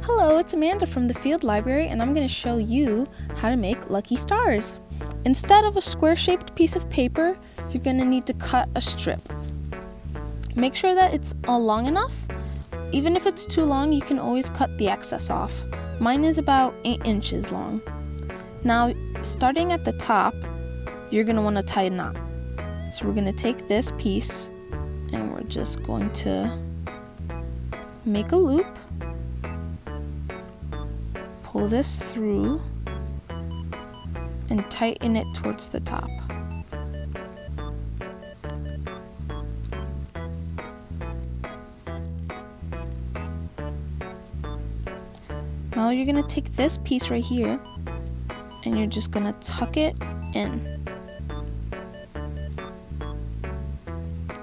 Hello, it's Amanda from the Field Library, and I'm going to show you how to make lucky stars. Instead of a square-shaped piece of paper, you're going to need to cut a strip. Make sure that it's long enough. Even if it's too long, you can always cut the excess off. Mine is about 8 inches long. Now, starting at the top, you're going to want to tie a knot. So we're going to take this piece, and we're just going to make a loop. Pull this through and tighten it towards the top. Now you're going to take this piece right here and you're just going to tuck it in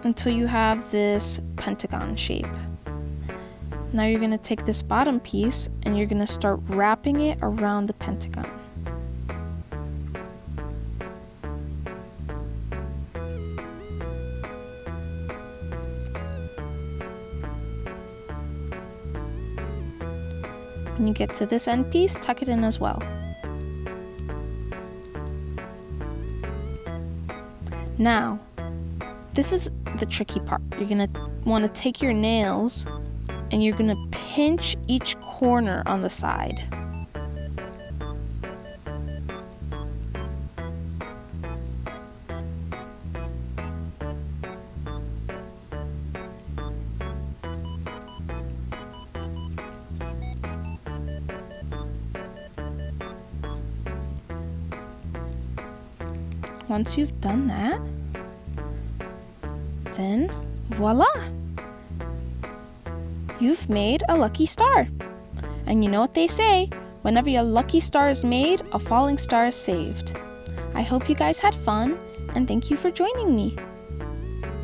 until you have this pentagon shape. Now you're going to take this bottom piece and you're going to start wrapping it around the pentagon. When you get to this end piece, tuck it in as well. Now, this is the tricky part. You're going to want to take your nails and you're going to pinch each corner on the side. Once you've done that, then voila! You've made a lucky star. And you know what they say, whenever a lucky star is made, a falling star is saved. I hope you guys had fun, and thank you for joining me.